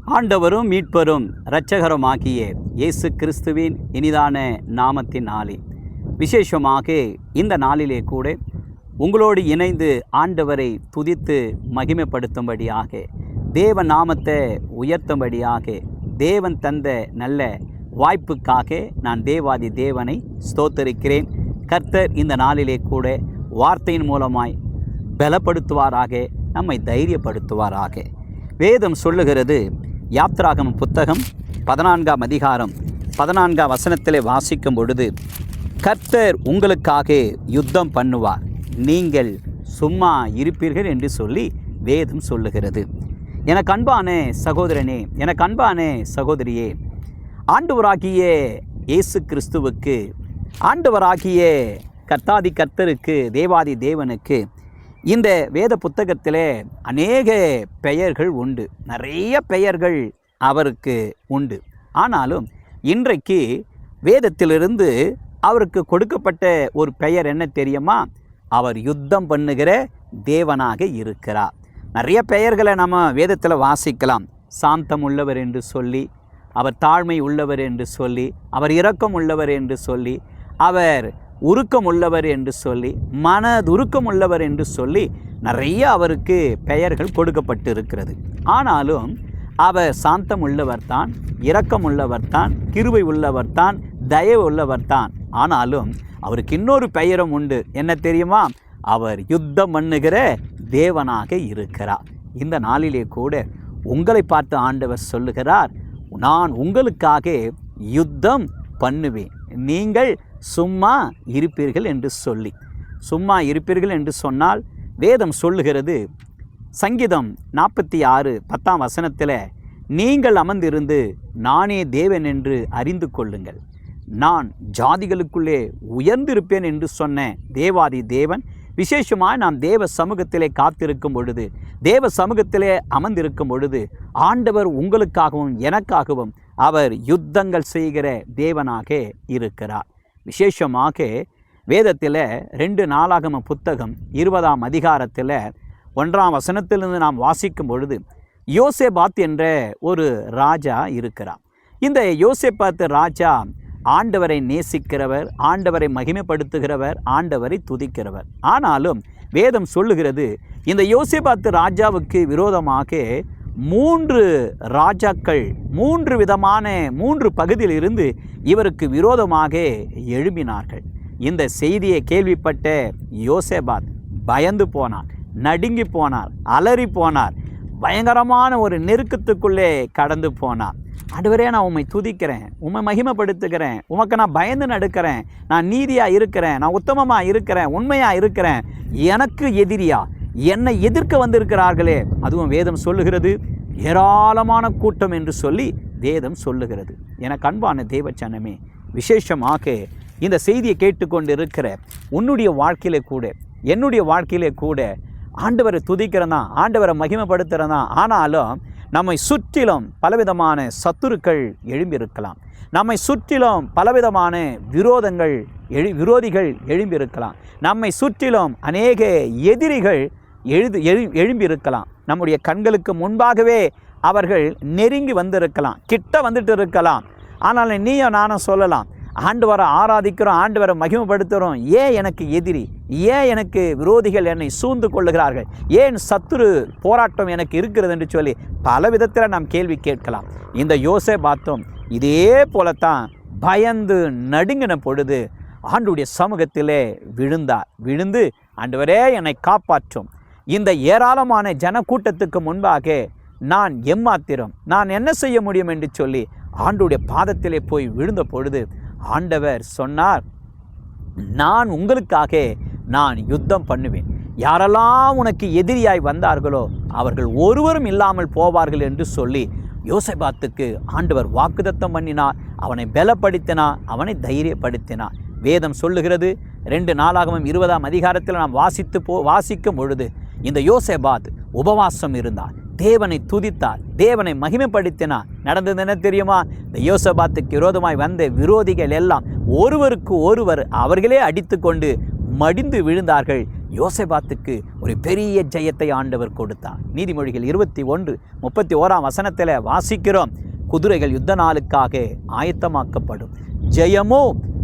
ஆண்டவரும் மீட்பரும் இரட்சகருமாகிய இயேசு கிறிஸ்துவின் இனிதான நாமத்தினாலே விசேஷமாக இந்த நாளிலே கூட உங்களோடு இணைந்து ஆண்டவரை துதித்து மகிமைப்படுத்தும்படியாக தேவ நாமத்தை உயர்த்தும்படியாக தேவன் தந்த நல்ல வாய்ப்புக்காக நான் தேவாதி தேவனை ஸ்தோத்தரிக்கிறேன். கர்த்தர் இந்த நாளிலே கூட வார்த்தையின் மூலமாய் பலப்படுத்துவாராக, நம்மை தைரியப்படுத்துவாராக. வேதம் சொல்லுகிறது, யாத்ராகம புத்தகம் 14ஆம் அதிகாரம் 14ஆம் வசனத்திலே வாசிக்கும் பொழுது, கர்த்தர் உங்களுக்காக யுத்தம் பண்ணுவார், நீங்கள் சும்மா இருப்பீர்கள் என்று சொல்லி வேதம் சொல்லுகிறது. எனக்கு அன்பான சகோதரனே, எனக்கு அன்பான சகோதரியே, ஆண்டவராகிய இயேசு கிறிஸ்துவுக்கு, ஆண்டவராகிய கர்த்தாதி கர்த்தருக்கு, தேவாதி தேவனுக்கு இந்த வேத புத்தகத்திலே அநேக பெயர்கள் உண்டு, நிறைய பெயர்கள் அவருக்கு உண்டு. ஆனாலும் இன்றைக்கு வேதத்திலிருந்து அவருக்கு கொடுக்கப்பட்ட ஒரு பெயர் என்ன தெரியுமா? அவர் யுத்தம் பண்ணுகிற தேவனாக இருக்கிறார். நிறைய பெயர்களை நம்ம வேதத்தில் வாசிக்கலாம். சாந்தம் உள்ளவர் என்று சொல்லி, அவர் தாழ்மை உள்ளவர் என்று சொல்லி, அவர் இரக்கம் உள்ளவர் என்று சொல்லி, அவர் உருக்கம் உள்ளவர் என்று சொல்லி, மனதுருக்கம் உள்ளவர் என்று சொல்லி நிறைய அவருக்கு பெயர்கள் கொடுக்கப்பட்டு இருக்கிறது. ஆனாலும் அவர் சாந்தம் உள்ளவர் தான், இரக்கம் உள்ளவர் தான், கிருபை உள்ளவர் தான், தயவு உள்ளவர் தான். ஆனாலும் அவருக்கு இன்னொரு பெயரும் உண்டு. என்ன தெரியுமா? அவர் யுத்தம் பண்ணுகிற தேவனாக இருக்கிறார். இந்த நாளிலே கூட உங்களை பார்த்து ஆண்டவர் சொல்லுகிறார், நான் உங்களுக்காக யுத்தம் பண்ணுவேன், நீங்கள் சும்மா இருப்பீர்கள் என்று சொல்லி. சும்மா இருப்பீர்கள் என்று சொன்னால் வேதம் சொல்லுகிறது, சங்கீதம் 46:10 வசனத்தில், நீங்கள் அமர்ந்திருந்து நானே தேவன் என்று அறிந்து கொள்ளுங்கள், நான் ஜாதிகளுக்குள்ளே உயர்ந்திருப்பேன் என்று சொன்ன தேவாதி தேவன் விசேஷமாக நாம் தேவ சமூகத்திலே காத்திருக்கும் பொழுது, தேவ சமூகத்திலே அமர்ந்திருக்கும் பொழுது, ஆண்டவர் உங்களுக்காகவும் எனக்காகவும் அவர் யுத்தங்கள் செய்கிற தேவனாக இருக்கிறார். விசேஷமாக வேதத்தில் 2 நாளாகம புத்தகம் 20ஆம் அதிகாரத்தில் 1ஆம் வசனத்திலிருந்து நாம் வாசிக்கும் பொழுது, யோசேபாத் என்ற ஒரு ராஜா இருக்கிறார். இந்த யோசேபாத் ராஜா ஆண்டவரை நேசிக்கிறவர், ஆண்டவரை மகிமைப்படுத்துகிறவர், ஆண்டவரை துதிக்கிறவர். ஆனாலும் வேதம் சொல்லுகிறது, இந்த யோசேபாத் ராஜாவுக்கு விரோதமாக 3 ராஜாக்கள் 3 விதமான 3 பகுதியில் இருந்து இவருக்கு விரோதமாக எழும்பினார்கள். இந்த செய்தியை கேள்விப்பட்ட யோசேபாத் பயந்து போனார், நடுங்கி போனார், அலறி போனார், பயங்கரமான ஒரு நெருக்கத்துக்குள்ளே கடந்து போனார். ஆண்டவரே, நான் உம்மை துதிக்கிறேன், உம்மை மகிமைப்படுத்துகிறேன், உமக்கு நான் பயந்து நடக்கிறேன், நான் நீதியாக இருக்கிறேன், நான் உத்தமமாக இருக்கிறேன், உண்மையாக இருக்கிறேன். எனக்கு எதிரியா, என்னை எதிர்க்க வந்திருக்கிறார்களே, அதுவும் வேதம் சொல்லுகிறது ஏராளமான கூட்டம் என்று சொல்லி வேதம் சொல்லுகிறது. எனக்கு அன்பான தேவச்சனமே, விசேஷமாக இந்த செய்தியை கேட்டுக்கொண்டு இருக்கிற உன்னுடைய வாழ்க்கையிலே கூட, என்னுடைய வாழ்க்கையிலே கூட ஆண்டவரை துதிக்கிறனா, ஆண்டவரை மகிமைப்படுத்துகிறனா, ஆனாலும் நம்மை சுற்றிலும் பலவிதமான சத்துருக்கள் எழும்பியிருக்கலாம், நம்மை சுற்றிலும் பலவிதமான விரோதிகள் எழும்பியிருக்கலாம், நம்மை சுற்றிலும் அநேக எதிரிகள் எழும்பியிருக்கலாம், நம்முடைய கண்களுக்கு முன்பாகவே அவர்கள் நெருங்கி வந்திருக்கலாம், கிட்ட வந்துட்டு இருக்கலாம். ஆனால் நீயும் நானும் சொல்லலாம், ஆண்டவரை ஆராதிக்கிறோம், ஆண்டவரை மகிமைப்படுத்துகிறோம், ஏன் எனக்கு எதிரி, ஏன் எனக்கு விரோதிகள் என்னை சூழ்ந்து கொள்ளுகிறார்கள், ஏன் சத்துரு போராட்டம் எனக்கு இருக்கிறது என்று சொல்லி பல விதத்தில் நாம் கேள்வி கேட்கலாம். இந்த யோசேபாத்தும் இதே போலத்தான் பயந்து நடுங்கின பொழுது ஆண்டவருடைய சமூகத்திலே விழுந்து ஆண்டவரே என்னை காப்பாற்றும், இந்த ஏராளமான ஜனக்கூட்டத்துக்கு முன்பாக நான் எம்மாத்திரம், நான் என்ன செய்ய முடியும் என்று சொல்லி ஆண்டவருடைய பாதத்திலே போய் விழுந்த பொழுது ஆண்டவர் சொன்னார், நான் உங்களுக்காக நான் யுத்தம் பண்ணுவேன், யாரெல்லாம் உனக்கு எதிரியாய் வந்தார்களோ அவர்கள் ஒருவரும் இல்லாமல் போவார்கள் என்று சொல்லி யோசேபாத்துக்கு ஆண்டவர் வாக்குத்தத்தம் பண்ணினார், அவனை பலப்படுத்தினார், அவனை தைரியப்படுத்தினார். வேதம் சொல்லுகிறது, 2 நாளாகமம் 20ஆம் அதிகாரத்தில் நாம் வாசிக்கும் பொழுது, இந்த யோசேபாத் உபவாசம் இருந்தார், தேவனை துதித்தார், தேவனை மகிமைப்படுத்தினார். நடந்தது என்ன தெரியுமா? இந்த யோசேபாத்துக்கு விரோதமாய் வந்த விரோதிகள் எல்லாம் ஒருவருக்கு ஒருவர் அவர்களே அடித்து கொண்டு மடிந்து விழுந்தார்கள். யோசேபாத்துக்கு ஒரு பெரிய ஜெயத்தை ஆண்டவர் கொடுத்தார். நீதிமொழிகள் 21:31 வாசிக்கிறோம், குதிரைகள் யுத்த நாளுக்காக ஆயத்தமாக்கப்படும், ஜெயமோ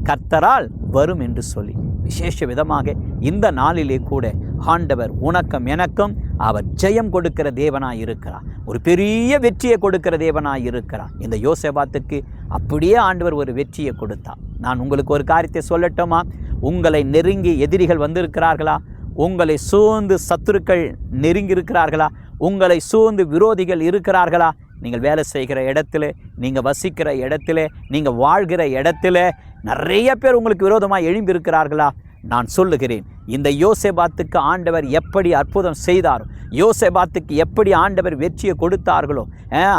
கர்த்தரால் வரும் என்று சொல்லி விசேஷ விதமாக இந்த நாளிலே கூட ஆண்டவர் உனக்கும் எனக்கும் அவர் ஜெயம் கொடுக்கிற தேவனாய் இருக்கிறார். ஒரு பெரிய வெற்றியை கொடுக்கிற தேவனாய் இருக்கிறார். இந்த யோசேபாத்துக்கு அப்படியே ஆண்டவர் ஒரு வெற்றியை கொடுத்தார். நான் உங்களுக்கு ஒரு காரியத்தை சொல்லட்டுமா? உங்களை நெருங்கி எதிரிகள் வந்திருக்கிறார்களா? உங்களை சூழ்ந்து சத்துருக்கள் நெருங்கி இருக்கிறார்களா? உங்களை சூழ்ந்து விரோதிகள் இருக்கிறார்களா? நீங்கள் வேலை செய்கிற இடத்துல, நீங்கள் வசிக்கிற இடத்துல, நீங்கள் வாழ்கிற இடத்துல நிறைய பேர் உங்களுக்கு விரோதமாக எழும்பியிருக்கிறார்களா? நான் சொல்லுகிறேன், இந்த யோசேபாத்துக்கு ஆண்டவர் எப்படி அற்புதம் செய்தாரோ, யோசேபாத்துக்கு எப்படி ஆண்டவர் வெற்றியை கொடுத்தார்களோ,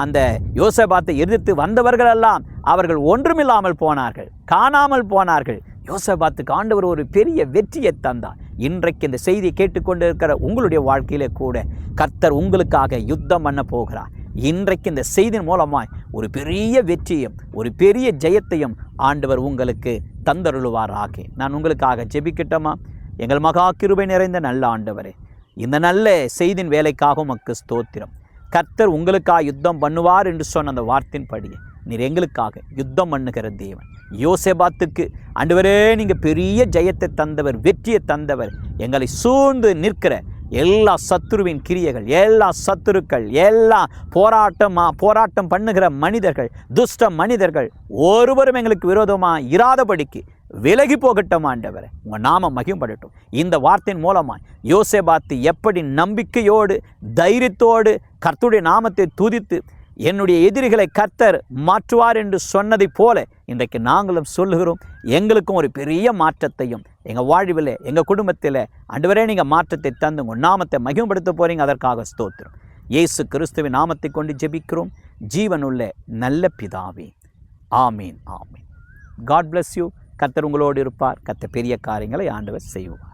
அந்த யோசேபாத்தை எதிர்த்து வந்தவர்களெல்லாம் அவர்கள் ஒன்றுமில்லாமல் போனார்கள், காணாமல் போனார்கள். யோசேபாத்துக்கு ஆண்டவர் ஒரு பெரிய வெற்றியை தந்தார். இன்றைக்கு இந்த செய்தியை கேட்டுக்கொண்டு இருக்கிற உங்களுடைய வாழ்க்கையிலே கூட கர்த்தர் உங்களுக்காக யுத்தம் பண்ண போகிறார். இன்றைக்கு இந்த செய்தியின் மூலமாய் ஒரு பெரிய வெற்றியும் ஒரு பெரிய ஜெயத்தையும் ஆண்டவர் உங்களுக்கு தந்தருளுவாராக. நான் உங்களுக்காக ஜெபிக்கட்டுமா? எங்கள் மகா கிருபை நிறைந்த நல்ல ஆண்டவரே, இந்த நல்ல செய்தியின் வேலைக்காக உமக்கு ஸ்தோத்திரம். கர்த்தர் உங்களுக்காக யுத்தம் பண்ணுவார் என்று சொன்ன அந்த வார்த்தையின்படி நீர் எங்களுக்காக யுத்தம் பண்ணுகிற தேவன். யோசேபாத்துக்கு ஆண்டவரே நீங்கள் பெரிய ஜெயத்தை தந்தவர், வெற்றியை தந்தவர். எங்களை சூழ்ந்து நிற்கிற எல்லா சத்துருவின் கிரியைகள், எல்லா சத்துருக்கள், எல்லா போராட்டம் பண்ணுகிற மனிதர்கள், துஷ்ட மனிதர்கள் ஒருவரும் எங்களுக்கு விரோதமாக இராதபடிக்கு விலகி போகட்டும் ஆண்டவரே. உங்கள் நாமம் மகிமைப்படட்டும். இந்த வார்த்தையின் மூலமாய் யோசேபாத்து எப்படி நம்பிக்கையோடு தைரியத்தோடு கர்த்தருடைய நாமத்தை துதித்து என்னுடைய எதிரிகளை கர்த்தர் மாற்றுவார் என்று சொன்னதைப் போல இன்றைக்கு நாங்களும் சொல்லுகிறோம். எங்களுக்கும் ஒரு பெரிய மாற்றத்தையும் எங்கள் வாழ்வில், எங்கள் குடும்பத்தில் ஆண்டவரே நீங்கள் மாற்றத்தை தந்து உங்கள் நாமத்தை மகிமைப்படுத்த போகிறீங்க. அதற்காக ஸ்தோத்திரம். இயேசு கிறிஸ்துவின் நாமத்தை கொண்டு ஜெபிக்கிறோம் ஜீவனுள்ள நல்ல பிதாவே. ஆமீன், ஆமீன். God bless you. கர்த்தர் உங்களோடு இருப்பார். கர்த்தர் பெரிய காரியங்களை ஆண்டவர் செய்வார்.